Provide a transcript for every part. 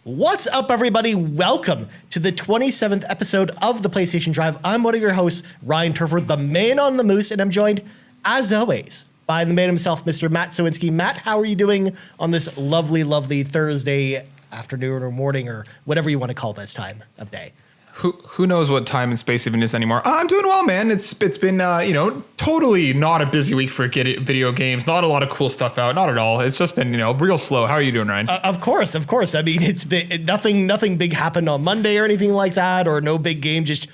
What's up, everybody? Welcome to the 27th episode of the PlayStation Drive. I'm one of your hosts, Ryan Turford, the man on the moose, and I'm joined, as always, by the man himself, Mr. Matt Sawinski. Matt, how are you doing on this lovely, lovely Thursday afternoon or morning or whatever you want to call this time of day? Who knows what time and space even is anymore? I'm doing well, man. It's been totally not a busy week for video games. Not a lot of cool stuff out. Not at all. It's just been real slow. How are you doing, Ryan? Of course. I mean, it's been nothing big happened on Monday or anything like that, or no big game just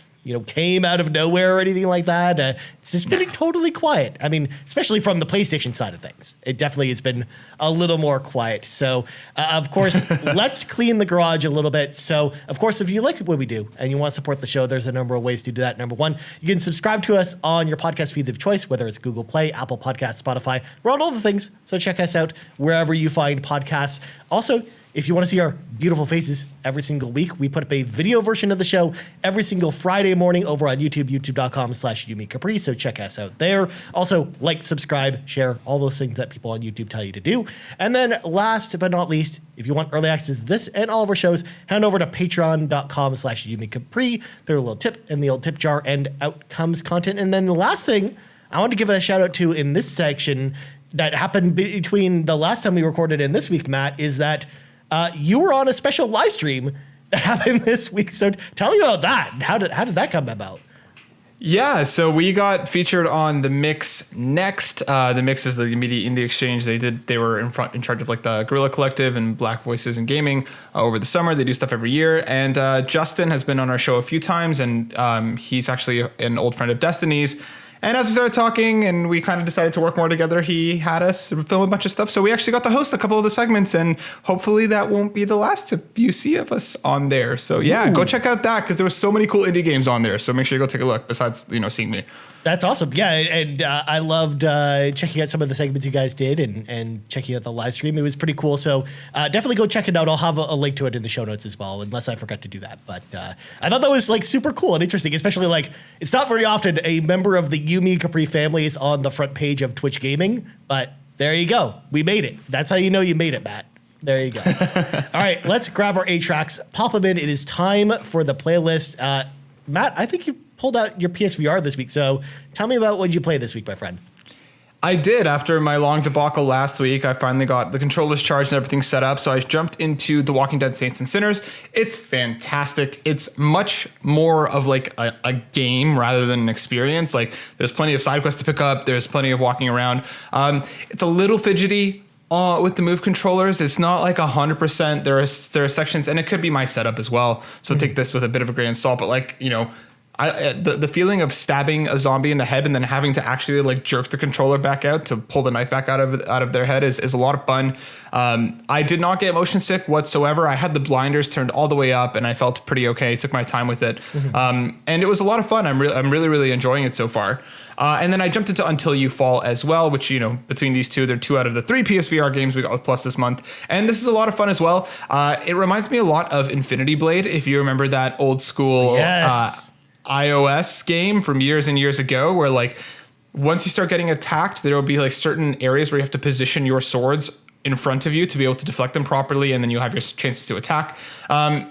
came out of nowhere or anything like that. It's just been totally quiet. I mean, especially from the PlayStation side of things. It definitely has been a little more quiet. So, of course, let's clean the garage a little bit. So, of course, if you like what we do and you want to support the show, there's a number of ways to do that. Number one, you can subscribe to us on your podcast feed of choice, whether it's Google Play, Apple Podcasts, Spotify. We're on all the things. So check us out wherever you find podcasts. Also, if you want to see our beautiful faces every single week, we put up a video version of the show every single Friday morning over on YouTube, youtube.com/YumiCapri. So check us out there. Also, like, subscribe, share, all those things that people on YouTube tell you to do. And then last but not least, if you want early access to this and all of our shows, head over to patreon.com/YumiCapri. There's a little tip in the old tip jar, and out comes content. And then the last thing I want to give a shout out to in this section that happened between the last time we recorded and this week, Matt, is that you were on a special live stream that happened this week. So tell me about that. How did that come about? Yeah, so we got featured on the Mix Next. The Mix is the media indie exchange. They were in charge of like the Guerrilla Collective and Black Voices in Gaming over the summer. They do stuff every year. And Justin has been on our show a few times, and he's actually an old friend of Destiny's. And as we started talking and we kind of decided to work more together, he had us film a bunch of stuff. So we actually got to host a couple of the segments, and hopefully that won't be the last you see of us on there. So yeah, Go check out that, because there was so many cool indie games on there. So make sure you go take a look besides, seeing me. That's awesome. Yeah. And I loved checking out some of the segments you guys did and checking out the live stream. It was pretty cool. So definitely go check it out. I'll have a link to it in the show notes as well, unless I forgot to do that. But I thought that was like super cool and interesting, especially like it's not very often a member of the Yumi Capri family is on the front page of Twitch Gaming, but there you go. We made it. That's how you know you made it, Matt. There you go. All right, let's grab our 8 tracks, pop them in. It is time for the playlist. Matt, I think you pulled out your PSVR this week, so tell me about what you played this week, my friend. I did. After my long debacle last week, I finally got the controllers charged and everything set up. So I jumped into The Walking Dead Saints and Sinners. It's fantastic. It's much more of like a game rather than an experience. Like there's plenty of side quests to pick up. There's plenty of walking around. It's a little fidgety with the move controllers. It's not like 100%. There are sections, and it could be my setup as well. So take this with a bit of a grain of salt. But like, the feeling of stabbing a zombie in the head and then having to actually like jerk the controller back out to pull the knife back out of their head is a lot of fun. I did not get motion sick whatsoever. I had the blinders turned all the way up and I felt pretty okay. Took my time with it. And it was a lot of fun. I'm really, really enjoying it so far. And then I jumped into Until You Fall as well, which, between these two, they're 2 out of the 3 PSVR games we got with Plus this month. And this is a lot of fun as well. It reminds me a lot of Infinity Blade, if you remember that old school iOS game from years and years ago, where like once you start getting attacked, there will be like certain areas where you have to position your swords in front of you to be able to deflect them properly, and then you'll have your chances to attack.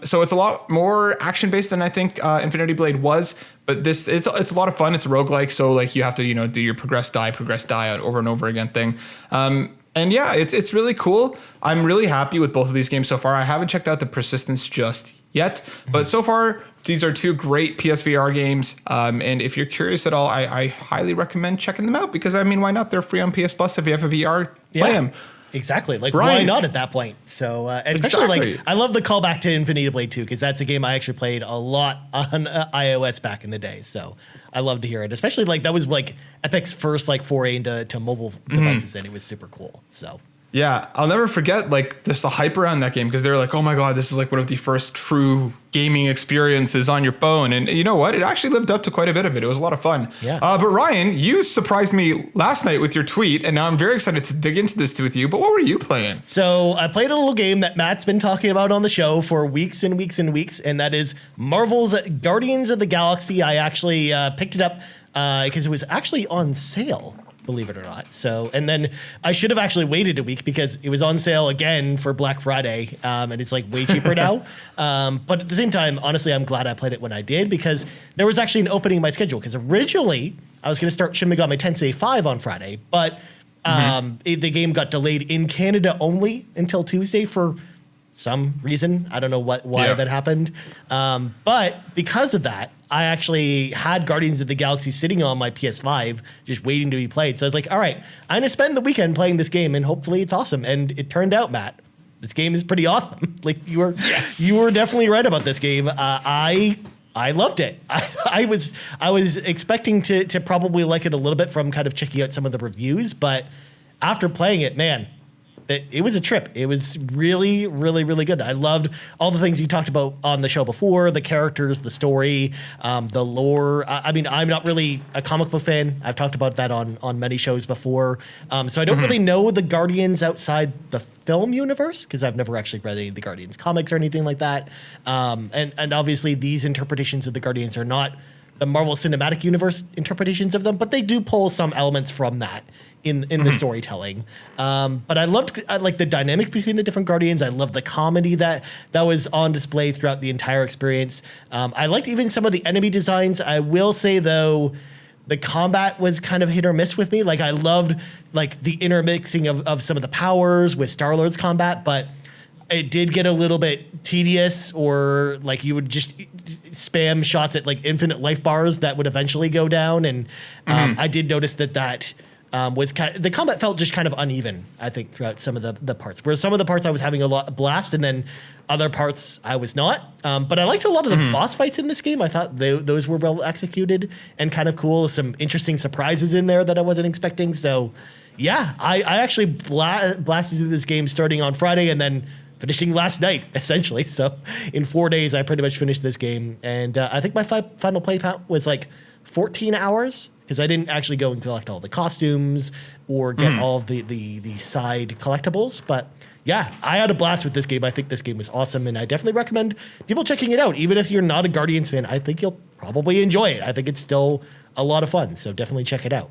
So it's a lot more action based than I think Infinity Blade was, but it's a lot of fun. It's a roguelike, so like you have to do your progress die out over and over again thing. And yeah, it's really cool. I'm really happy with both of these games so far. I haven't checked out the Persistence just yet, but so far these are 2 great PSVR games. And if you're curious at all, I highly recommend checking them out, because I mean, why not? They're free on PS Plus. If you have a VR, play them. Exactly. Like, Brian. why not at that point? So, especially like, I love the callback to Infinity Blade 2, because that's a game I actually played a lot on iOS back in the day. So I love to hear it, especially like that was like Epic's first like foray into mobile devices, and it was super cool. So. Yeah, I'll never forget like the hype around that game, because they were like, oh my God, this is like one of the first true gaming experiences on your phone. And you know what? It actually lived up to quite a bit of it. It was a lot of fun. Yeah. But Ryan, you surprised me last night with your tweet, and now I'm very excited to dig into this with you. But what were you playing? So I played a little game that Matt's been talking about on the show for weeks and weeks and weeks, and that is Marvel's Guardians of the Galaxy. I actually picked it up because it was actually on sale believe it or not. So, and then I should have actually waited a week because it was on sale again for Black Friday, and it's like way cheaper now. But at the same time, honestly, I'm glad I played it when I did because there was actually an opening in my schedule. Because originally I was going to start Shin Megami Tensei 5 on Friday, but the game got delayed in Canada only until Tuesday for some reason. I don't know why that happened. But because of that, I actually had Guardians of the Galaxy sitting on my PS5, just waiting to be played. So I was like, all right, I'm going to spend the weekend playing this game and hopefully it's awesome. And it turned out, Matt, this game is pretty awesome. Like you were definitely right about this game. I loved it. I was expecting to probably like it a little bit from kind of checking out some of the reviews, but after playing it, man, it was a trip. It was really, really, really good. I loved all the things you talked about on the show before, the characters, the story, the lore. I mean, I'm not really a comic book fan. I've talked about that on many shows before. So I don't really know the Guardians outside the film universe because I've never actually read any of the Guardians comics or anything like that. And obviously these interpretations of the Guardians are not the Marvel Cinematic Universe interpretations of them, but they do pull some elements from that in the storytelling. But I like the dynamic between the different Guardians. I loved the comedy that was on display throughout the entire experience. I liked even some of the enemy designs. I will say though, the combat was kind of hit or miss with me. Like I loved like the intermixing of some of the powers with Star-Lord's combat, but it did get a little bit tedious, or like you would just spam shots at like infinite life bars that would eventually go down. And I did notice that was the combat felt just kind of uneven, I think, throughout some of the parts. Where some of the parts I was having a blast, and then other parts I was not. But I liked a lot of the boss fights in this game. I thought those were well executed and kind of cool. Some interesting surprises in there that I wasn't expecting. So yeah, I actually blasted through this game starting on Friday and then finishing last night, essentially. So in 4 days, I pretty much finished this game. And I think my final play count was like 14 hours because I didn't actually go and collect all the costumes or get all of the side collectibles. But yeah, I had a blast with this game. I think this game was awesome, and I definitely recommend people checking it out. Even if you're not a Guardians fan, I think you'll probably enjoy it. I think it's still a lot of fun, so definitely check it out.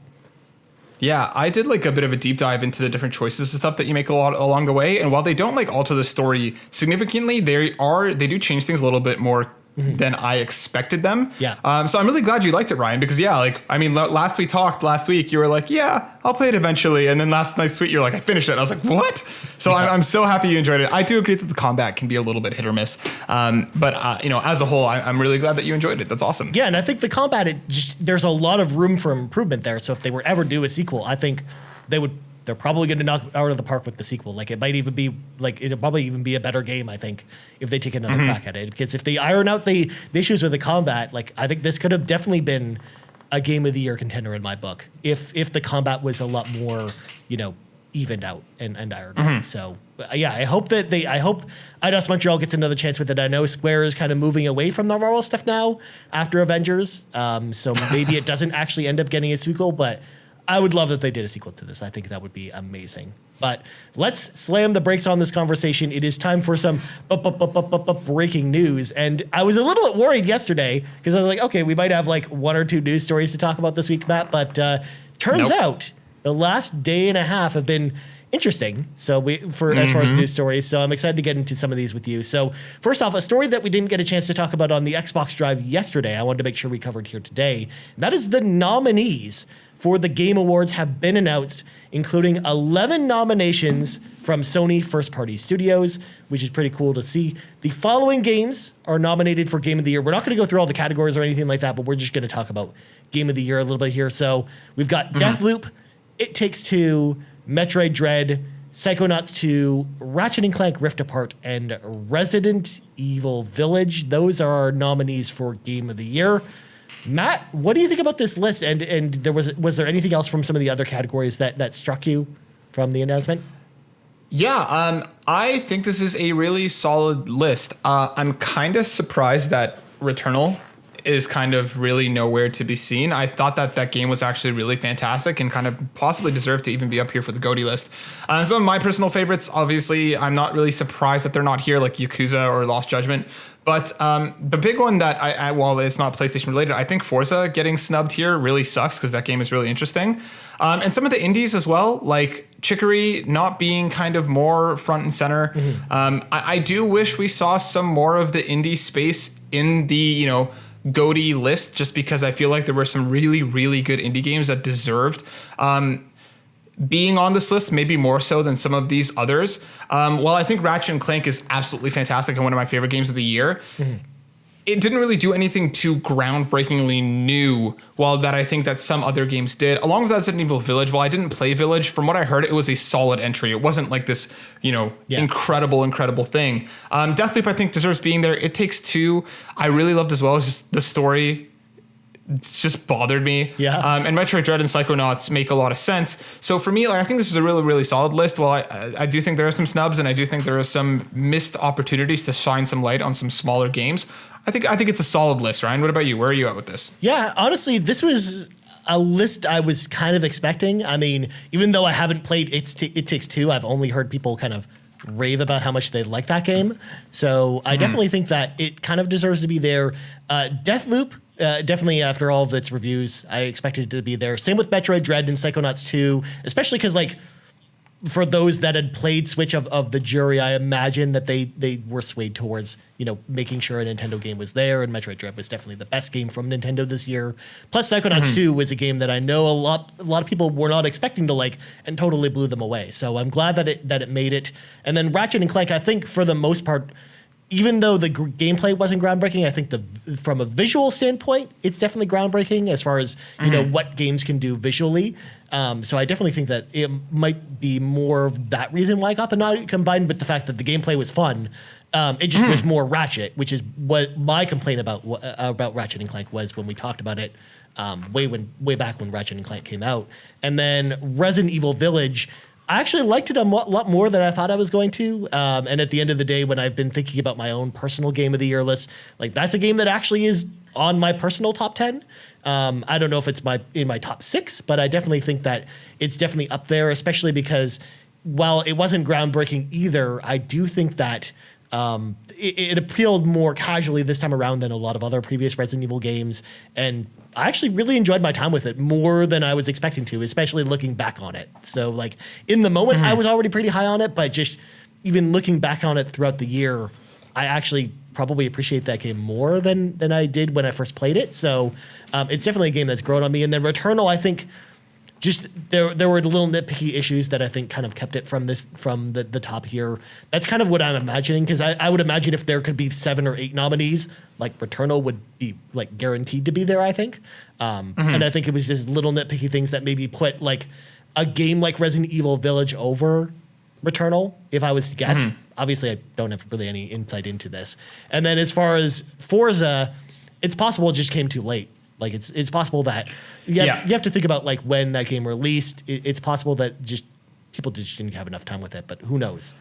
Yeah, I did like a bit of a deep dive into the different choices and stuff that you make a lot along the way. And while they don't like alter the story significantly, they do change things a little bit more than I expected them. Yeah. So I'm really glad you liked it, Ryan, because last week you were like, yeah, I'll play it eventually. And then last night's tweet, you're like, I finished it. And I was like, what? So I'm so happy you enjoyed it. I do agree that the combat can be a little bit hit or miss. But as a whole, I'm really glad that you enjoyed it. That's awesome. Yeah. And I think the combat, there's a lot of room for improvement there. So if they were ever do a sequel, I think they're probably going to knock it out of the park with the sequel. Like it'll probably even be a better game, I think, if they take another crack at it. Because if they iron out the issues with the combat, like I think this could have definitely been a Game of the Year contender in my book. If the combat was a lot more, evened out and ironed out. So yeah, I hope Eidos Montreal gets another chance with it. I know Square is kind of moving away from the Marvel stuff now after Avengers. So maybe it doesn't actually end up getting a sequel, but I would love that they did a sequel to this. I think that would be amazing. But let's slam the brakes on this conversation. It is time for some breaking news. And I was a little bit worried yesterday because I was like, okay, we might have like one or two news stories to talk about this week, Matt. But turns out the last day and a half have been interesting. So as far as news stories. So I'm excited to get into some of these with you. So first off, a story that we didn't get a chance to talk about on the Xbox Drive yesterday, I wanted to make sure we covered here today. That is the nominees for the Game Awards have been announced, including 11 nominations from Sony first-party studios, which is pretty cool to see. The following games are nominated for Game of the Year. We're not going to go through all the categories or anything like that, but we're just going to talk about Game of the Year a little bit here. So we've got Deathloop, It Takes Two, Metroid Dread, Psychonauts 2, Ratchet and Clank Rift Apart, and Resident Evil Village. Those are our nominees for Game of the Year. Matt, what do you think about this list? And was there anything else from some of the other categories that struck you from the announcement? Yeah, I think this is a really solid list. I'm kind of surprised that Returnal is kind of really nowhere to be seen. I thought that game was actually really fantastic and kind of possibly deserved to even be up here for the GOTY list. Some of my personal favorites, obviously, I'm not really surprised that they're not here, like Yakuza or Lost Judgment. But the big one that while it's not PlayStation related, I think Forza getting snubbed here really sucks because that game is really interesting. And some of the indies as well, like Chicory not being kind of more front and center. Mm-hmm. I do wish we saw some more of the indie space in the, GOTY list, just because I feel like there were some really, really good indie games that deserved being on this list, maybe more so than some of these others. While I think Ratchet and Clank is absolutely fantastic and one of my favorite games of the year, it didn't really do anything too groundbreakingly new, while that I think that some other games did. Along with that, Resident Evil Village, while I didn't play Village, from what I heard, it was a solid entry. It wasn't like this, incredible thing. Deathloop, I think, deserves being there. It Takes Two, I really loved as well. It's just the story just bothered me. Yeah. And Metroid Dread and Psychonauts make a lot of sense. So for me, I think this is a really, really solid list. While I do think there are some snubs, and I do think there are some missed opportunities to shine some light on some smaller games, I think it's a solid list. Ryan, what about you? Where are you at with this? Yeah, honestly, this was a list I was kind of expecting. I mean, even though I haven't played It Takes Two, I've only heard people kind of rave about how much they like that game. So I definitely think that it kind of deserves to be there. Deathloop, definitely after all of its reviews, I expected it to be there. Same with Metroid Dread and Psychonauts 2, especially because for those that had played Switch of the jury, I imagine that they were swayed towards, making sure a Nintendo game was there, and Metroid Dread was definitely the best game from Nintendo this year. Plus Psychonauts 2 was a game that I know a lot of people were not expecting to like and totally blew them away. So I'm glad that it made it. And then Ratchet and Clank, I think for the most part, even though the gameplay wasn't groundbreaking, I think from a visual standpoint, it's definitely groundbreaking as far as what games can do visually. So I definitely think that it might be more of that reason why I got the nod, combined with the fact that the gameplay was fun. It just was more Ratchet, which is what my complaint about Ratchet and Clank was when we talked about it way back when Ratchet and Clank came out. And then Resident Evil Village, I actually liked it a lot more than I thought I was going to. And at the end of the day, when I've been thinking about my own personal game of the year list, that's a game that actually is on my personal top 10. I don't know if it's in my top 6, but I definitely think that it's definitely up there, especially because while it wasn't groundbreaking either, I do think that it appealed more casually this time around than a lot of other previous Resident Evil games. And I actually really enjoyed my time with it more than I was expecting to, especially looking back on it. So in the moment, I was already pretty high on it, but just even looking back on it throughout the year, I actually probably appreciate that game more than I did when I first played it. So it's definitely a game that's grown on me. And then Returnal, I think just there were little nitpicky issues that I think kind of kept it from the top here. That's kind of what I'm imagining, because I would imagine if there could be 7 or 8 nominees, Returnal would be guaranteed to be there, I think. And I think it was just little nitpicky things that maybe put a game like Resident Evil Village over Returnal, if I was to guess. Obviously, I don't have really any insight into this. And then as far as Forza, it's possible it just came too late. It's possible that you have to think about when that game released. It's possible that just people just didn't have enough time with it, but who knows?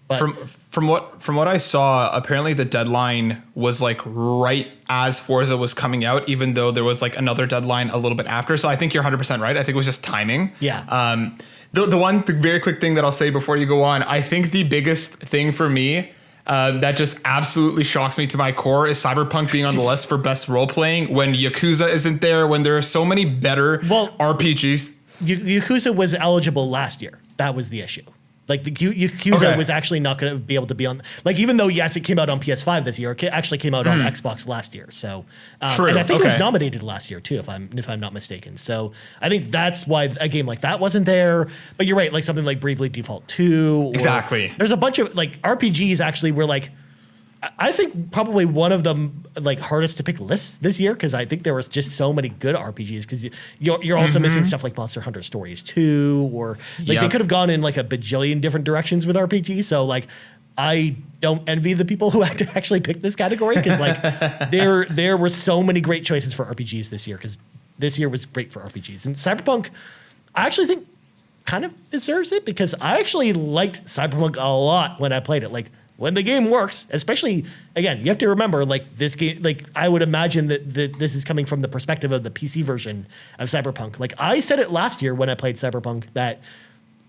But from what I saw, apparently the deadline was right as Forza was coming out, even though there was another deadline a little bit after. So I think you're 100% right. I think it was just timing. Yeah. The very quick thing that I'll say before you go on, I think the biggest thing for me that just absolutely shocks me to my core is Cyberpunk being on the list for best role playing when Yakuza isn't there, when there are so many better RPGs. Yakuza was eligible last year. That was the issue. The Yakuza was actually not going to be able to be on. Even though yes, it came out on PS5 this year, it actually came out on Xbox last year. So, True. And I think it was nominated last year too, if I'm not mistaken. So I think that's why a game like that wasn't there. But you're right, something like Bravely Default 2. Exactly. There's a bunch of RPGs actually were I think probably one of the hardest to pick lists this year, because I think there was just so many good RPGs, because you're also missing stuff like Monster Hunter Stories 2, or they could have gone in a bajillion different directions with RPGs. So I don't envy the people who had to actually pick this category, because there were so many great choices for RPGs this year, because this year was great for RPGs. And Cyberpunk, I actually think kind of deserves it, because I actually liked Cyberpunk a lot when I played it. when the game works, especially, again, you have to remember, like, this game, like, I would imagine that this is coming from the perspective of the PC version of Cyberpunk. Like, I said it last year when I played Cyberpunk, that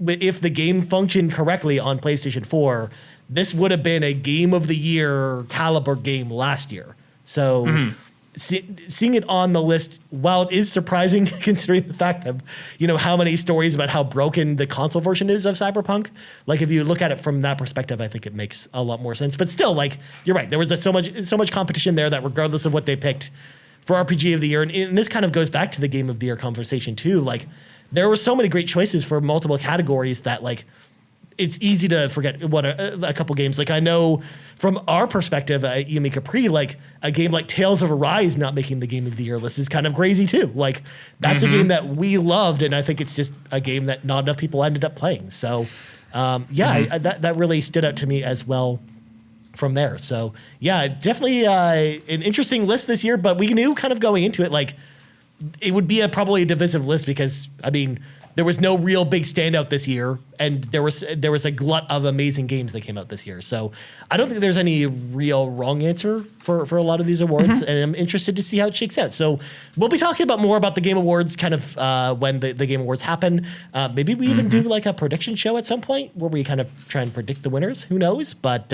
if the game functioned correctly on PlayStation 4, this would have been a Game of the Year caliber game last year. So seeing it on the list, while it is surprising considering the fact of, you know, how many stories about how broken the console version is of Cyberpunk, like, if you look at it from that perspective, I think it makes a lot more sense. But still, like, you're right, there was so much competition there that regardless of what they picked for RPG of the Year, and this kind of goes back to the Game of the Year conversation too, like, there were so many great choices for multiple categories that, like, it's easy to forget what a couple games. Like, I know from our perspective at Yumi Capri, like, a game like Tales of Arise not making the Game of the Year list is kind of crazy too. Like, that's a game that we loved, and I think it's just a game that not enough people ended up playing. So, that really stood out to me as well from there. So, yeah, definitely an interesting list this year, but we knew kind of going into it, like, it would be probably a divisive list because, I mean, there was no real big standout this year, and there was a glut of amazing games that came out this year. So I don't think there's any real wrong answer for a lot of these awards, and I'm interested to see how it shakes out. So we'll be talking more about the Game Awards kind of when the Game Awards happen. Maybe we even do like a prediction show at some point where we kind of try and predict the winners. Who knows? But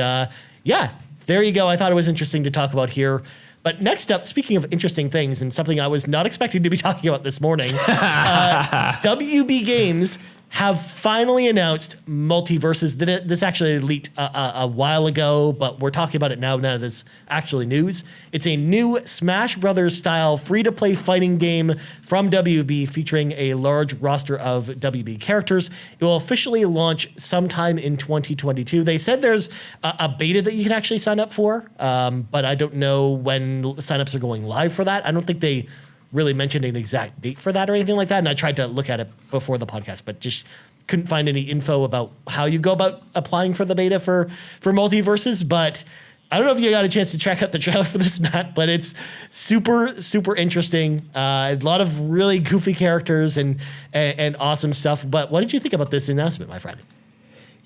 yeah, there you go. I thought it was interesting to talk about here. But next up, speaking of interesting things and something I was not expecting to be talking about this morning, WB Games have finally announced Multiversus. This actually leaked a while ago, but we're talking about it now that it's actually news. It's a new Smash Brothers style free-to-play fighting game from WB featuring a large roster of WB characters. It will officially launch sometime in 2022. They said there's a beta that you can actually sign up for, but I don't know when signups are going live for that. I don't think they really mentioned an exact date for that or anything like that. And I tried to look at it before the podcast, but just couldn't find any info about how you go about applying for the beta for Multiversus. But I don't know if you got a chance to check out the trailer for this, Matt, but it's super, super interesting. A lot of really goofy characters and awesome stuff. But what did you think about this announcement, my friend?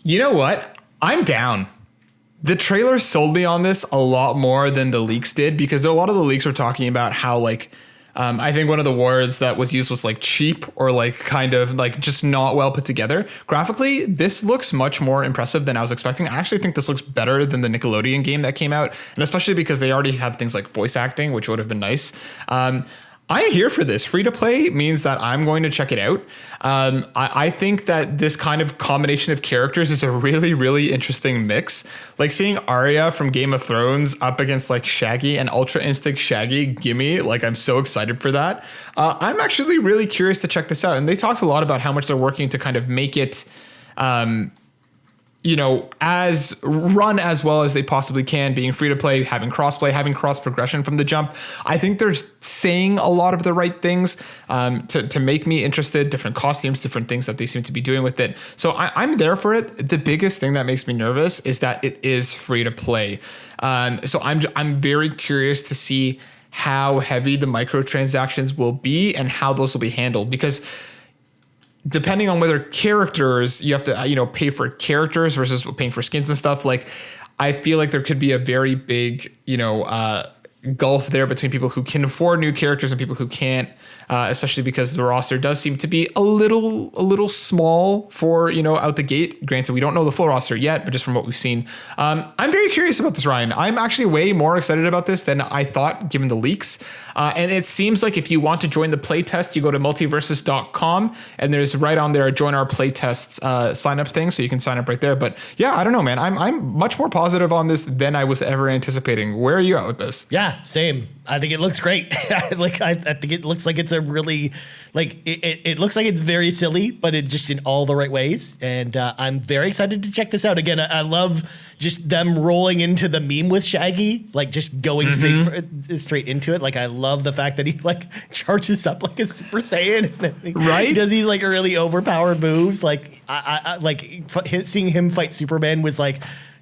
You know what? I'm down. The trailer sold me on this a lot more than the leaks did, because a lot of the leaks were talking about how, like, I think one of the words that was used was like cheap, or like kind of like just not well put together. Graphically, this looks much more impressive than I was expecting. I actually think this looks better than the Nickelodeon game that came out, and especially because they already have things like voice acting, which would have been nice. I'm here for this. Free to play means that I'm going to check it out. I think that this kind of combination of characters is a really, really interesting mix. Like seeing Arya from Game of Thrones up against like Shaggy and Ultra Instinct Shaggy, gimme. Like, I'm so excited for that. I'm actually really curious to check this out. And they talked a lot about how much they're working to kind of make it, as run as well as they possibly can, being free to play, having crossplay, having cross progression from the jump. I think they're saying a lot of the right things to make me interested, different costumes, different things that they seem to be doing with it. So I'm there for it. The biggest thing that makes me nervous is that it is free to play. So I'm very curious to see how heavy the microtransactions will be and how those will be handled, because depending on whether characters, you have to, pay for characters versus paying for skins and stuff. Like, I feel like there could be a very big, gulf there between people who can afford new characters and people who can't, especially because the roster does seem to be a little small for, out the gate. Granted, we don't know the full roster yet, but just from what we've seen, I'm very curious about this, Ryan. I'm actually way more excited about this than I thought, given the leaks. And it seems like if you want to join the playtest, you go to multiversus.com, and there's right on there, join our playtests sign up thing. So you can sign up right there. But yeah, I don't know, man. I'm much more positive on this than I was ever anticipating. Where are you at with this? Yeah, same. I think it looks great. I think it looks like it's a really, it looks like it's very silly, but it just in all the right ways. And I'm very excited to check this out. Again, I love just them rolling into the meme with Shaggy, like just going straight into it. Like, I love the fact that he charges up like a Super Saiyan. Right? He does these really overpowered moves. Like, seeing him fight Superman was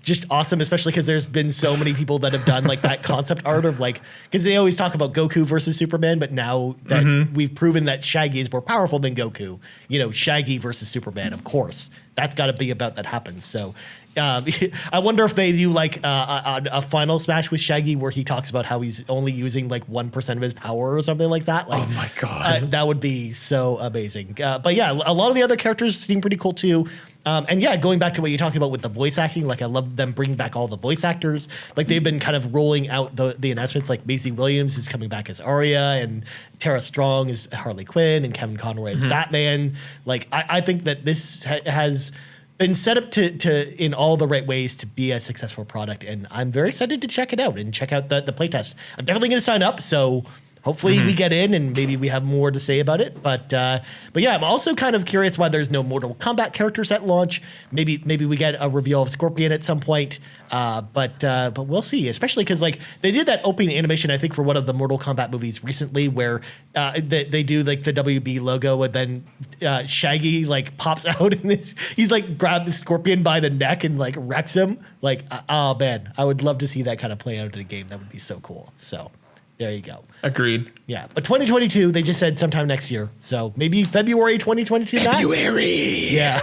just awesome, especially because there's been so many people that have done like that concept art of like, because they always talk about Goku versus Superman, but now that we've proven that Shaggy is more powerful than Goku, you know, Shaggy versus Superman, of course, that's got to be about that happens. So I wonder if they do like a final smash with Shaggy where he talks about how he's only using like 1% of his power or something like that. Like, oh my God. That would be so amazing. But yeah, a lot of the other characters seem pretty cool too. And yeah, going back to what you're talking about with the voice acting, like I love them bringing back all the voice actors. Like they've been kind of rolling out the announcements, like Maisie Williams is coming back as Arya and Tara Strong is Harley Quinn and Kevin Conroy as Batman. Like I think that this has been set up to in all the right ways to be a successful product. And I'm very excited to check it out and check out the playtest. I'm definitely going to sign up. So hopefully we get in and maybe we have more to say about it. But yeah, I'm also kind of curious why there's no Mortal Kombat characters at launch. Maybe we get a reveal of Scorpion at some point. But we'll see, especially because like they did that opening animation, I think, for one of the Mortal Kombat movies recently where they do like the WB logo and then Shaggy like pops out and he's like grabs Scorpion by the neck and like wrecks him. Like, oh man, I would love to see that kind of play out in a game. That would be so cool. So there you go. Agreed. Yeah, but 2022, they just said sometime next year. So maybe February 2022, Matt? February. Yeah.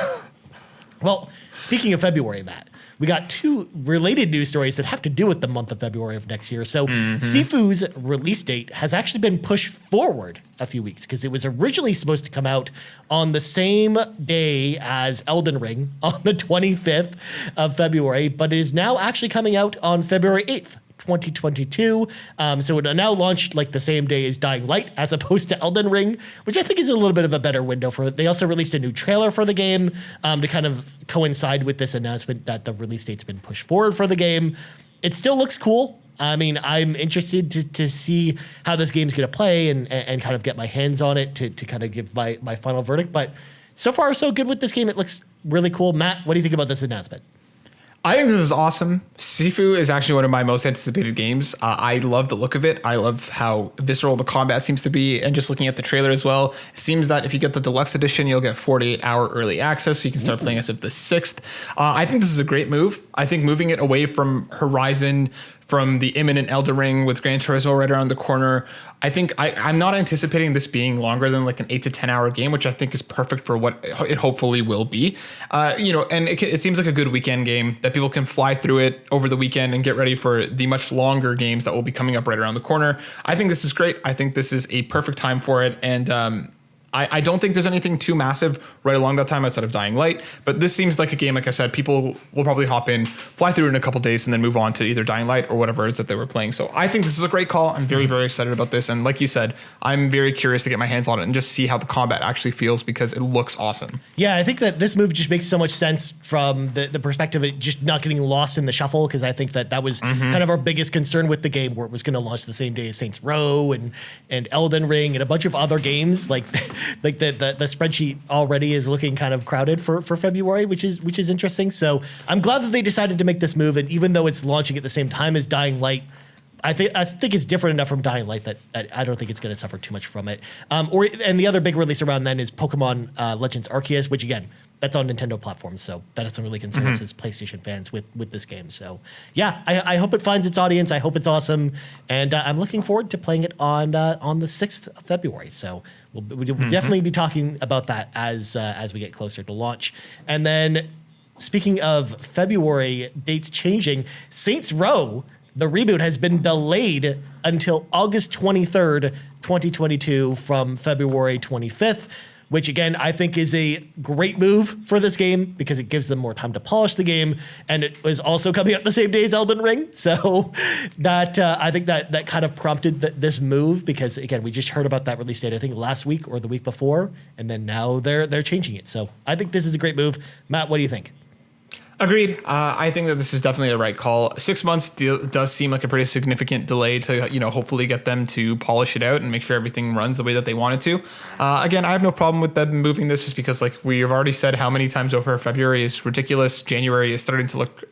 Well, speaking of February, Matt, we got two related news stories that have to do with the month of February of next year. So Sifu's release date has actually been pushed forward a few weeks because it was originally supposed to come out on the same day as Elden Ring on the 25th of February, but it is now actually coming out on February 8th. 2022. So it now launched like the same day as Dying Light as opposed to Elden Ring, which I think is a little bit of a better window for it. They also released a new trailer for the game to kind of coincide with this announcement that the release date's been pushed forward for the game. It still looks cool. I mean, I'm interested to see how this game's going to play and kind of get my hands on it to kind of give my final verdict. But so far, so good with this game. It looks really cool. Matt, what do you think about this announcement? I think this is awesome. Sifu is actually one of my most anticipated games. I love the look of it. I love how visceral the combat seems to be. And just looking at the trailer as well, it seems that if you get the deluxe edition, you'll get 48-hour early access. So you can start playing as of the 6th. I think this is a great move. I think moving it away from Horizon, from the imminent Elden Ring with Gran Turismo right around the corner, I think I'm not anticipating this being longer than like an 8 to 10 hour game, which I think is perfect for what it hopefully will be. And it seems like a good weekend game that people can fly through it over the weekend and get ready for the much longer games that will be coming up right around the corner. I think this is great. I think this is a perfect time for it. And I don't think there's anything too massive right along that time outside of Dying Light, but this seems like a game, like I said, people will probably hop in, fly through it in a couple days, and then move on to either Dying Light or whatever it is that they were playing. So I think this is a great call. I'm very, very excited about this. And like you said, I'm very curious to get my hands on it and just see how the combat actually feels because it looks awesome. Yeah, I think that this move just makes so much sense from the perspective of it just not getting lost in the shuffle, because I think that was kind of our biggest concern with the game, where it was going to launch the same day as Saints Row and Elden Ring and a bunch of other games. Like the spreadsheet already is looking kind of crowded for February, which is interesting. So I'm glad that they decided to make this move. And even though it's launching at the same time as Dying Light, I think it's different enough from Dying Light that I don't think it's going to suffer too much from it. And the other big release around then is Pokemon Legends Arceus, which again, that's on Nintendo platforms, so that doesn't really concern us as PlayStation fans with this game. So yeah, I hope it finds its audience. I hope it's awesome, and I'm looking forward to playing it on the 6th of February. So we'll definitely be talking about that as we get closer to launch. And then speaking of February dates changing, Saints Row, the reboot, has been delayed until August 23rd, 2022 from February 25th. Which again, I think is a great move for this game because it gives them more time to polish the game, and it was also coming out the same day as Elden Ring. So that I think that kind of prompted this move, because again, we just heard about that release date, I think last week or the week before, and then now they're changing it. So I think this is a great move. Matt, what do you think? Agreed. I think that this is definitely a right call. 6 months does seem like a pretty significant delay to, hopefully get them to polish it out and make sure everything runs the way that they want it to. Again, I have no problem with them moving this, just because like we've already said how many times over, February is ridiculous. January is starting to look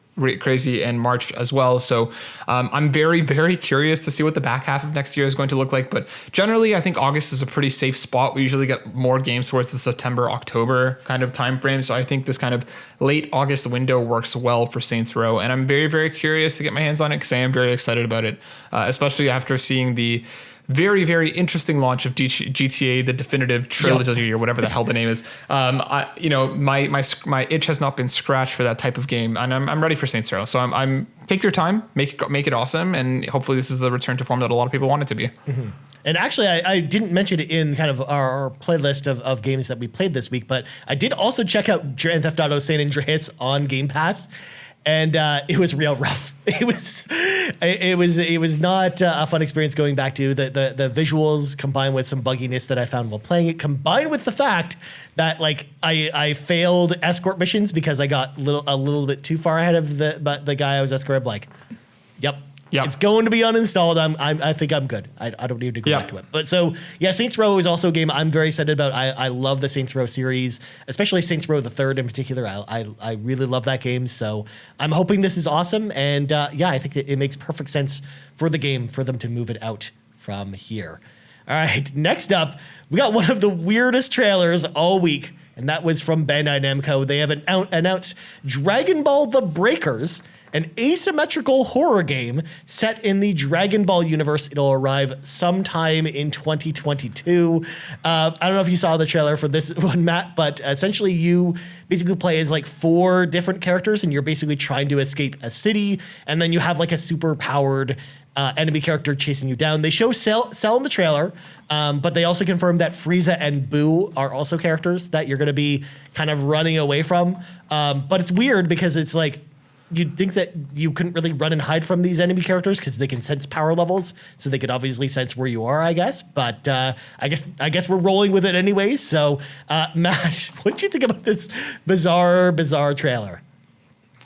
crazy in March as well. So I'm very, very curious to see what the back half of next year is going to look like. But generally, I think August is a pretty safe spot. We usually get more games towards the September, October kind of time frame. So I think this kind of late August window works well for Saints Row. And I'm very, very curious to get my hands on it because I am very excited about it, especially after seeing the very, very interesting launch of GTA, the definitive trilogy, or whatever the hell the name is. My itch has not been scratched for that type of game, and I'm ready for Saints Row. So I'm take your time, make it awesome, and hopefully this is the return to form that a lot of people want it to be. Mm-hmm. And actually, I didn't mention it in kind of our playlist of games that we played this week, but I did also check out Grand Theft Auto San Andreas on Game Pass. And it was real rough. It was not a fun experience going back to the visuals combined with some bugginess that I found while playing it, combined with the fact that like I failed escort missions because I got a little bit too far ahead of the guy I was escorting. I'm like, yep. It's going to be uninstalled. I think I'm good. I don't need to go back to it. But so yeah, Saints Row is also a game I'm very excited about. I love the Saints Row series, especially Saints Row the Third in particular. I really love that game. So I'm hoping this is awesome. And I think it makes perfect sense for the game for them to move it out from here. All right, next up, we got one of the weirdest trailers all week, and that was from Bandai Namco. They have announced Dragon Ball: The Breakers, an asymmetrical horror game set in the Dragon Ball universe. It'll arrive sometime in 2022. I don't know if you saw the trailer for this one, Matt, but essentially you basically play as like 4 different characters, and you're basically trying to escape a city, and then you have like a super powered enemy character chasing you down. They show Cell in the trailer, but they also confirmed that Frieza and Boo are also characters that you're going to be kind of running away from. But it's weird because it's like, you'd think that you couldn't really run and hide from these enemy characters because they can sense power levels, so they could obviously sense where you are, I guess. But I guess we're rolling with it anyways. So, Matt, what did you think about this bizarre trailer?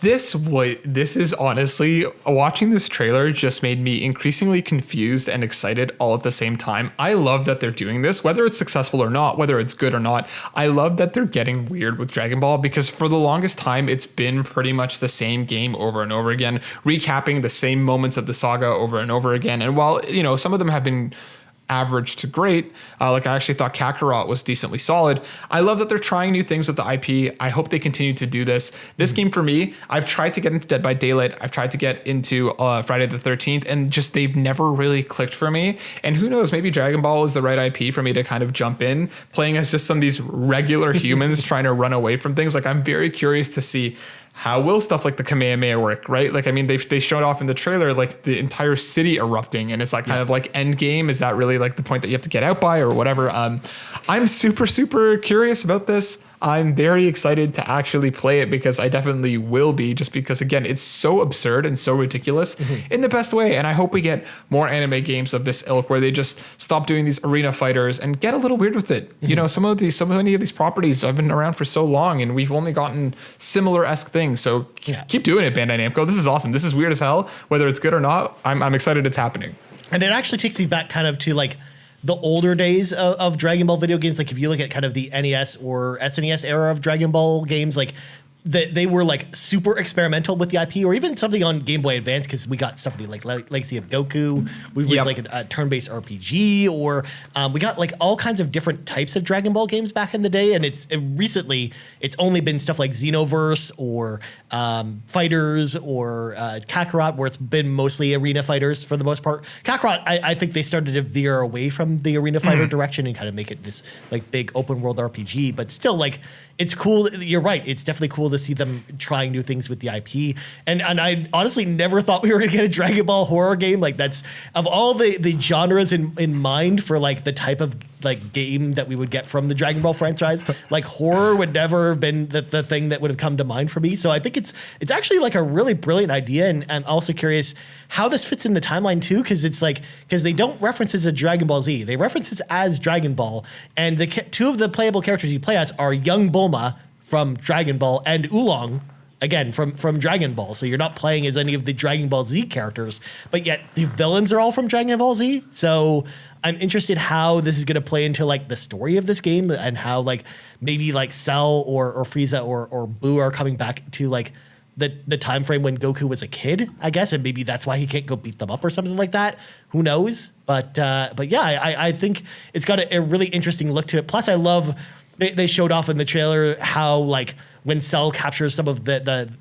This is honestly, watching this trailer just made me increasingly confused and excited all at the same time. I love that they're doing this, whether it's successful or not, whether it's good or not. I love that they're getting weird with Dragon Ball, because for the longest time, it's been pretty much the same game over and over again, recapping the same moments of the saga over and over again. And while, some of them have been average to great, like I actually thought Kakarot was decently solid. I love that they're trying new things with the IP. I hope they continue to do this. This game for me, I've tried to get into Dead by Daylight. I've tried to get into Friday the 13th, and just they've never really clicked for me. And who knows, maybe Dragon Ball is the right IP for me to kind of jump in, playing as just some of these regular humans trying to run away from things. Like, I'm very curious to see how will stuff like the Kamehameha work, right? Like, I mean, they showed off in the trailer, like the entire city erupting, and it's like kind of like end game. Is that really like the point that you have to get out by or whatever? I'm super, super curious about this. I'm very excited to actually play it, because I definitely will be, just because, again, it's so absurd and so ridiculous in the best way. And I hope we get more anime games of this ilk where they just stop doing these arena fighters and get a little weird with it. So many of these properties have been around for so long, and we've only gotten similar-esque things. So keep doing it, Bandai Namco. This is awesome. This is weird as hell. Whether it's good or not, I'm excited it's happening. And it actually takes me back kind of to like the older days of Dragon Ball video games. Like if you look at kind of the NES or SNES era of Dragon Ball games, like they were like super experimental with the IP, or even something on Game Boy Advance, because we got stuff like Legacy of Goku. We was like a turn-based RPG, or we got like all kinds of different types of Dragon Ball games back in the day. And recently it's only been stuff like Xenoverse or Fighters or Kakarot, where it's been mostly arena fighters for the most part. Kakarot, I think they started to veer away from the arena fighter direction and kind of make it this like big open world RPG, but still, like, it's cool. You're right. It's definitely cool to see them trying new things with the IP. And I honestly never thought we were going to get a Dragon Ball horror game. Like, that's, of all the genres in mind for like the type of like game that we would get from the Dragon Ball franchise, like horror would never have been the thing that would have come to mind for me. So I think it's actually like a really brilliant idea. And I'm also curious how this fits in the timeline too, because they don't reference it as a Dragon Ball Z. They reference it as Dragon Ball. And the two of the playable characters you play as are young Bulma from Dragon Ball and Oolong, again, from Dragon Ball. So you're not playing as any of the Dragon Ball Z characters, but yet the villains are all from Dragon Ball Z. So I'm interested how this is going to play into like the story of this game, and how like maybe like Cell or Frieza or Boo are coming back to like the time frame when Goku was a kid, I guess, and maybe that's why he can't go beat them up or something like that. Who knows? But yeah, I think it's got a really interesting look to it. Plus, I love they showed off in the trailer how like when Cell captures some of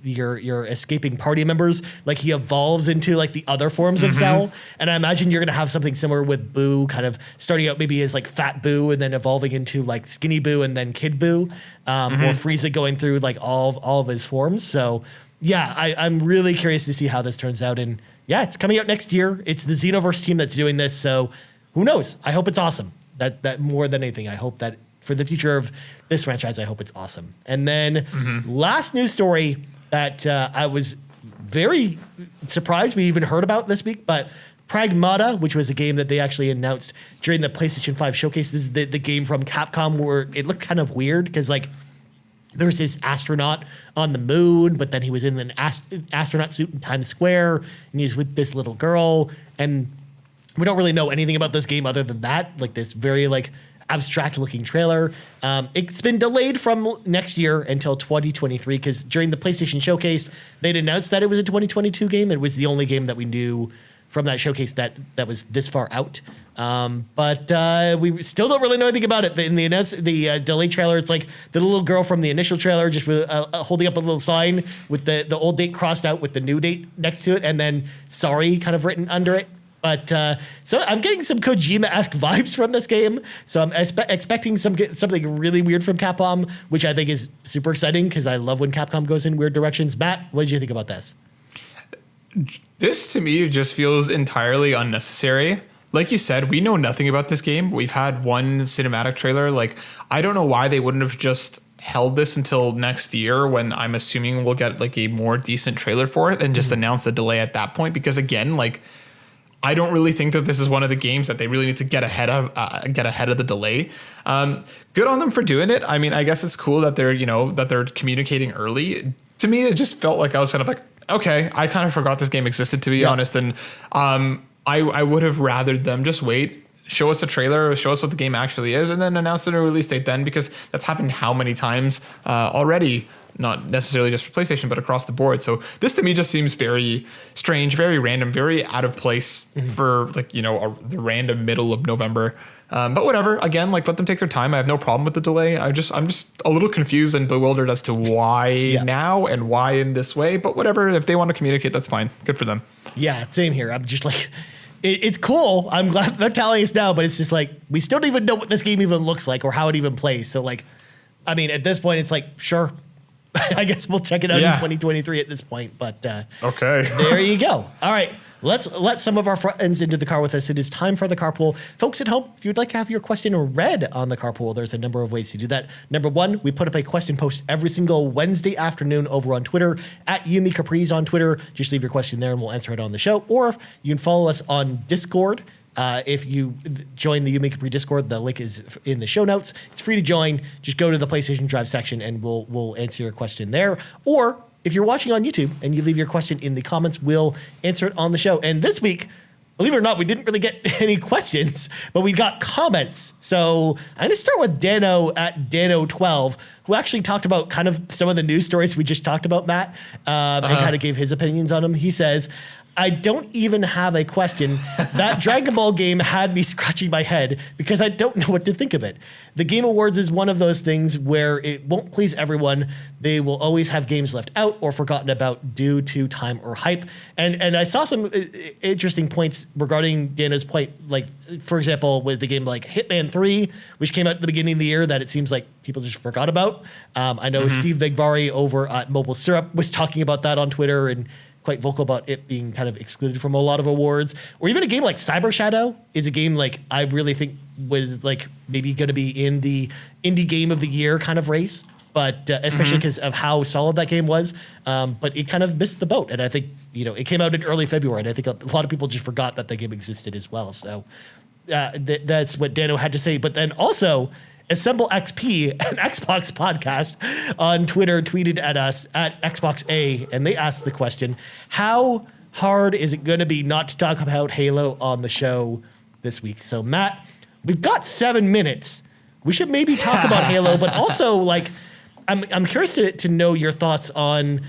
your escaping party members, like he evolves into like the other forms of Cell. And I imagine you're gonna have something similar with Boo, kind of starting out maybe as like Fat Boo and then evolving into like Skinny Boo and then Kid Boo, or Frieza going through like all of his forms. So yeah, I'm really curious to see how this turns out. And yeah, it's coming out next year. It's the Xenoverse team that's doing this, so who knows? I hope it's awesome. That more than anything, I hope that for the future of this franchise, I hope it's awesome. And then last news story that I was very surprised we even heard about this week, but Pragmata, which was a game that they actually announced during the PlayStation 5 showcase. This is the game from Capcom where it looked kind of weird because like there's this astronaut on the moon, but then he was in an astronaut suit in Times Square and he was with this little girl. And we don't really know anything about this game other than that, like this very like abstract looking trailer. It's been delayed from next year until 2023 because during the PlayStation showcase, they'd announced that it was a 2022 game. It was the only game that we knew from that showcase that was this far out. But we still don't really know anything about it. In the delay trailer, it's like the little girl from the initial trailer just with, holding up a little sign with the old date crossed out with the new date next to it and then sorry kind of written under it. But so I'm getting some Kojima-esque vibes from this game. So I'm expecting something really weird from Capcom, which I think is super exciting because I love when Capcom goes in weird directions. Matt, what did you think about this? This to me just feels entirely unnecessary. Like you said, we know nothing about this game. We've had one cinematic trailer. Like, I don't know why they wouldn't have just held this until next year when I'm assuming we'll get like a more decent trailer for it and just announce the delay at that point. Because again, like, I don't really think that this is one of the games that they really need to get ahead of the delay. Good on them for doing it. I mean, I guess it's cool that they're communicating early. To me, it just felt like I was kind of like, okay, I kind of forgot this game existed, to be honest. And I would have rathered them just wait, show us a trailer, show us what the game actually is, and then announce it a release date then, because that's happened how many times already. Not necessarily just for PlayStation, but across the board. So this to me just seems very strange, very random, very out of place for like, the random middle of November. But whatever, again, like let them take their time. I have no problem with the delay. I'm just a little confused and bewildered as to why now and why in this way. But whatever, if they want to communicate, that's fine. Good for them. Yeah, same here. I'm just like, it's cool. I'm glad they're telling us now, but it's just like, we still don't even know what this game even looks like or how it even plays. So like, I mean, at this point, it's like, sure. I guess we'll check it out in 2023 at this point, but okay. There you go. All right, let's let some of our friends into the car with us. It is time for the carpool. Folks at home, if you'd like to have your question read on the carpool, there's a number of ways to do that. Number one, we put up a question post every single Wednesday afternoon over on Twitter, at Yumi Capri's on Twitter. Just leave your question there and we'll answer it on the show. Or you can follow us on Discord. If you join the Yumi Capri Discord, the link is in the show notes. It's free to join. Just go to the PlayStation Drive section and we'll answer your question there. Or if you're watching on YouTube and you leave your question in the comments, we'll answer it on the show. And this week, believe it or not, we didn't really get any questions, but we got comments. So I'm going to start with Dano at Dano12, who actually talked about kind of some of the news stories we just talked about, Matt, and kind of gave his opinions on them. He says, I don't even have a question. That Dragon Ball game had me scratching my head because I don't know what to think of it. The Game Awards is one of those things where it won't please everyone. They will always have games left out or forgotten about due to time or hype. And I saw some interesting points regarding Dana's point. Like, for example, with the game like Hitman 3, which came out at the beginning of the year that it seems like people just forgot about. I know Steve Vigvari over at Mobile Syrup was talking about that on Twitter and quite vocal about it being kind of excluded from a lot of awards. Or even a game like Cyber Shadow is a game like I really think was like maybe going to be in the indie game of the year kind of race, but especially because of how solid that game was. But it kind of missed the boat. And I think, it came out in early February, and I think a lot of people just forgot that the game existed as well. So that's what Dano had to say. But then also, Assemble XP, an Xbox podcast on Twitter, tweeted at us at Xbox A, and they asked the question, how hard is it going to be not to talk about Halo on the show this week? So, Matt, we've got 7 minutes. We should maybe talk about Halo, but also, like, I'm curious to know your thoughts on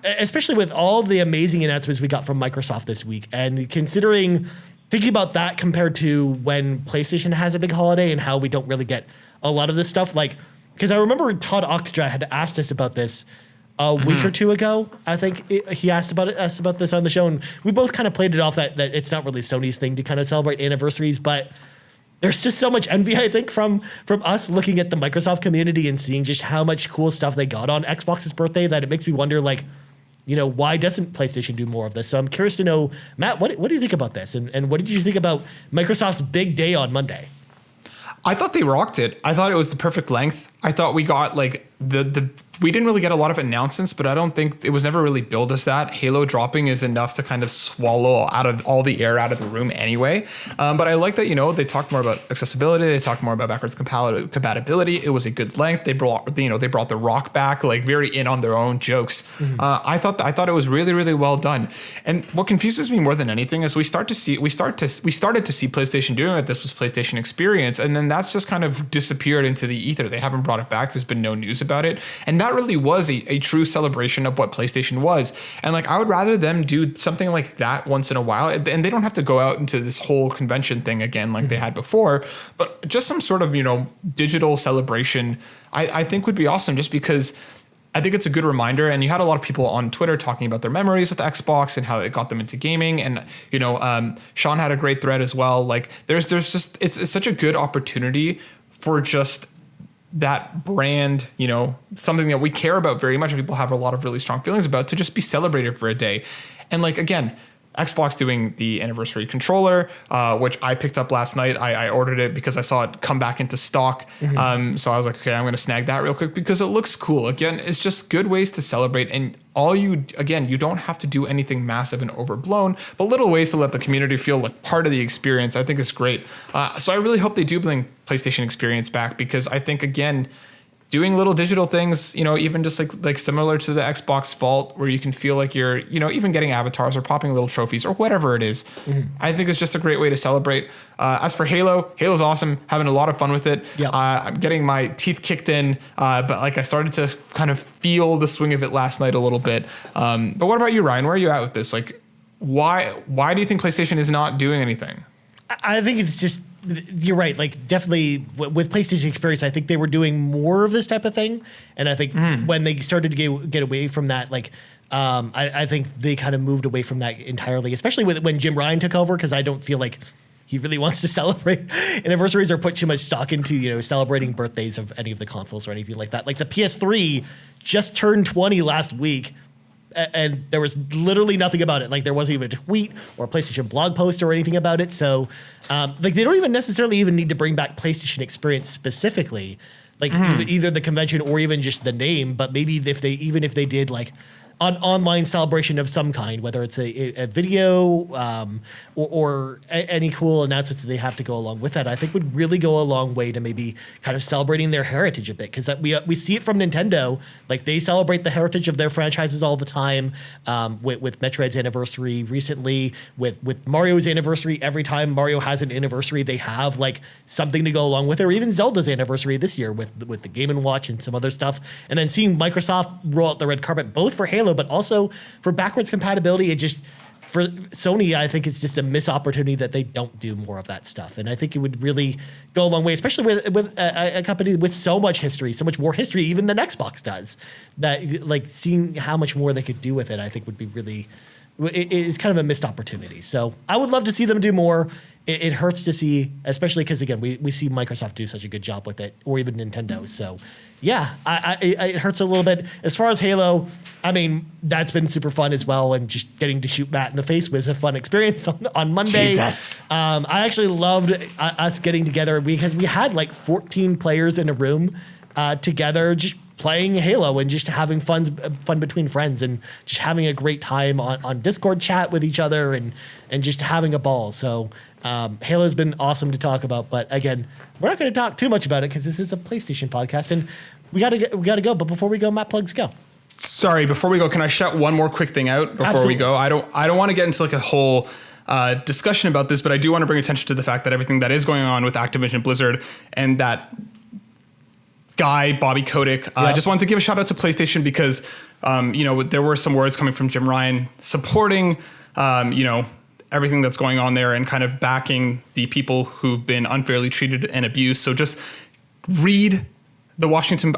especially with all the amazing announcements we got from Microsoft this week, and thinking about that compared to when PlayStation has a big holiday and how we don't really get a lot of this stuff. Like, because I remember Todd Oxtra had asked us about this a week or two ago. I think he asked us about this on the show, and we both kind of played it off that it's not really Sony's thing to kind of celebrate anniversaries, but there's just so much envy, I think, from us looking at the Microsoft community and seeing just how much cool stuff they got on Xbox's birthday that it makes me wonder, like, why doesn't PlayStation do more of this? So I'm curious to know, Matt, what do you think about this? And what did you think about Microsoft's big day on Monday? I thought they rocked it. I thought it was the perfect length. I thought we got like we didn't really get a lot of announcements, but I don't think it was never really billed as that. Halo dropping is enough to kind of swallow out of all the air out of the room anyway. But I like that, they talked more about accessibility. They talked more about backwards compatibility. It was a good length. They brought the Rock back, like very in on their own jokes. Mm-hmm. I thought it was really, really well done. And what confuses me more than anything is we started to see PlayStation doing it. This was PlayStation Experience, and then that's just kind of disappeared into the ether. They haven't brought it back. There's been no news about it, and that really was a true celebration of what PlayStation was. And like, I would rather them do something like that once in a while, and they don't have to go out into this whole convention thing again like they had before, but just some sort of digital celebration I think would be awesome, just because I think it's a good reminder. And you had a lot of people on Twitter talking about their memories with Xbox and how it got them into gaming. And, Sean had a great thread as well. Like there's just, it's such a good opportunity for just that brand, something that we care about very much and people have a lot of really strong feelings about, to just be celebrated for a day. And like, again, Xbox doing the anniversary controller, which I picked up last night. I ordered it because I saw it come back into stock. Mm-hmm. So I was like, okay, I'm going to snag that real quick because it looks cool. Again, it's just good ways to celebrate. And you don't have to do anything massive and overblown, but little ways to let the community feel like part of the experience, I think is great. So I really hope they do bring PlayStation Experience back, because I think, again, doing little digital things, even just like similar to the Xbox Vault, where you can feel like you're, even getting avatars or popping little trophies or whatever it is, I think is just a great way to celebrate. As for Halo's awesome, having a lot of fun with it. Yep. I'm getting my teeth kicked in, but like I started to kind of feel the swing of it last night a little bit. But what about you, Ryan? Where are you at with this? Like, why do you think PlayStation is not doing anything? I think it's just, you're right. Like, definitely with PlayStation Experience, I think they were doing more of this type of thing. And I think when they started to get away from that, like, I think they kind of moved away from that entirely, especially when Jim Ryan took over, because I don't feel like he really wants to celebrate anniversaries or put too much stock into, celebrating birthdays of any of the consoles or anything like that. Like, the PS3 just turned 20 last week, and there was literally nothing about it. Like, there wasn't even a tweet or a PlayStation blog post or anything about it. So, like, they don't even necessarily need to bring back PlayStation Experience specifically, like either the convention or even just the name. But maybe if they did like an online celebration of some kind, whether it's a video or any cool announcements that they have to go along with that, I think would really go a long way to maybe kind of celebrating their heritage a bit. Because we see it from Nintendo. Like, they celebrate the heritage of their franchises all the time, with Metroid's anniversary recently, with Mario's anniversary. Every time Mario has an anniversary, they have like something to go along with it, or even Zelda's anniversary this year with the Game & Watch and some other stuff. And then seeing Microsoft roll out the red carpet, both for Halo, but also for backwards compatibility, for Sony, I think it's just a missed opportunity that they don't do more of that stuff. And I think it would really go a long way, especially with a company with so much history, so much more history even than Xbox does, that like seeing how much more they could do with it, I think would be really, it is kind of a missed opportunity. So I would love to see them do more. It hurts to see, especially because, again, we see Microsoft do such a good job with it, or even Nintendo. So, yeah, it hurts a little bit. As far as Halo, I mean, that's been super fun as well, and just getting to shoot Matt in the face was a fun experience on Monday. Jesus. I actually loved us getting together because we had like 14 players in a room together, just playing Halo and just having fun between friends and just having a great time on Discord chat with each other and just having a ball. So Halo's been awesome to talk about, but again, we're not going to talk too much about it because this is a PlayStation podcast and we got to go. But before we go, Matt, plugs go. Sorry, before we go, can I shout one more quick thing out before Absolutely. we go? I don't want to get into like a whole discussion about this, but I do want to bring attention to the fact that everything that is going on with Activision Blizzard and that guy, Bobby Kotick. I just wanted to give a shout out to PlayStation because There were some words coming from Jim Ryan supporting, everything that's going on there and kind of backing the people who've been unfairly treated and abused. So just read the Washington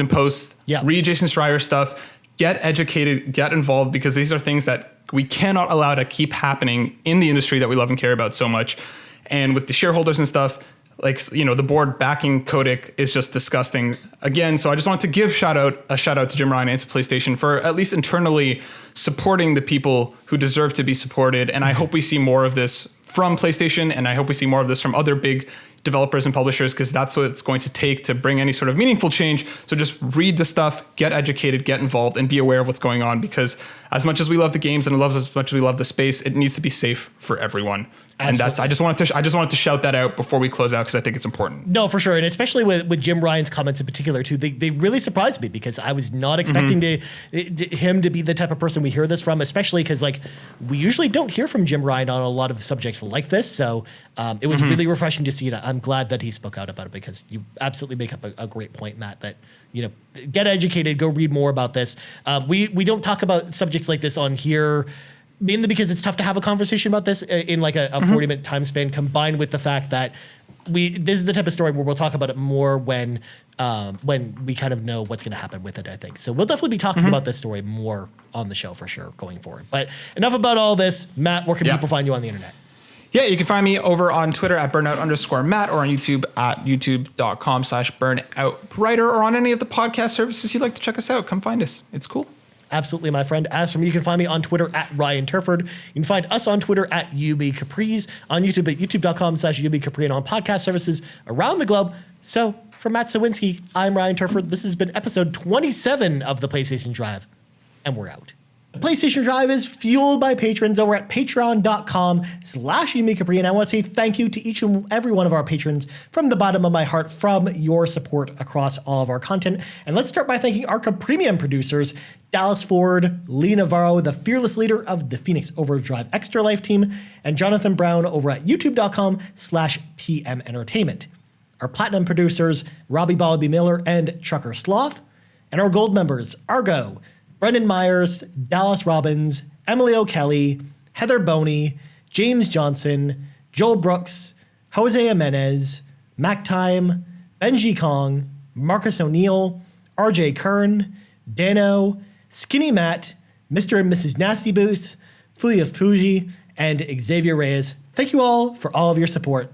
Post, read Jason Schreier's stuff, get educated, get involved, because these are things that we cannot allow to keep happening in the industry that we love and care about so much. And with the shareholders and stuff, the board backing Kotick is just disgusting again. So I just wanted to give a shout out to Jim Ryan and to PlayStation for at least internally supporting the people who deserve to be supported. And I hope we see more of this from PlayStation, and I hope we see more of this from other big developers and publishers, because that's what it's going to take to bring any sort of meaningful change. So just read the stuff, get educated, get involved, and be aware of what's going on, because as much as we love the games and as much as we love the space, it needs to be safe for everyone. Absolutely. And I just wanted to shout that out before we close out, because I think it's important. No, for sure. And especially with Jim Ryan's comments in particular too, they really surprised me, because I was not expecting him to be the type of person we hear this from, especially because we usually don't hear from Jim Ryan on a lot of subjects like this. So it was really refreshing to see it. I'm glad that he spoke out about it, because you absolutely make up a great point, Matt, that get educated, go read more about this. We don't talk about subjects like this on here, mainly because it's tough to have a conversation about this in a 40-minute time span, combined with the fact that this is the type of story where we'll talk about it more when we kind of know what's going to happen with it, I think. So we'll definitely be talking about this story more on the show for sure going forward. But enough about all this. Matt, where can people find you on the internet? Yeah, you can find me over on Twitter at burnout_Matt, or on YouTube at youtube.com/burnoutwriter, or on any of the podcast services you'd like to check us out. Come find us. It's cool. Absolutely, my friend. As for me, you can find me on Twitter at Ryan Turford. You can find us on Twitter at UBCapriz, on YouTube at youtube.com/UBCapri, and on podcast services around the globe. So for Matt Sawinski, I'm Ryan Turford. This has been episode 27 of the PlayStation Drive, and we're out. PlayStation Drive is fueled by patrons over at patreon.com/UBCapri, and I want to say thank you to each and every one of our patrons from the bottom of my heart from your support across all of our content. And let's start by thanking our premium producers, Dallas Ford, Lee Navarro, the fearless leader of the Phoenix Overdrive Extra Life team, and Jonathan Brown over at youtube.com/PM Entertainment. Our platinum producers, Robbie Ballaby Miller and Trucker Sloth, and our gold members, Argo, Brendan Myers, Dallas Robbins, Emily O'Kelly, Heather Boney, James Johnson, Joel Brooks, Jose Jimenez, Mac Time, Benji Kong, Marcus O'Neill, RJ Kern, Dano, Skinny Matt, Mr. and Mrs. Nasty Boots, Fulia Fuji, and Xavier Reyes. Thank you all for all of your support.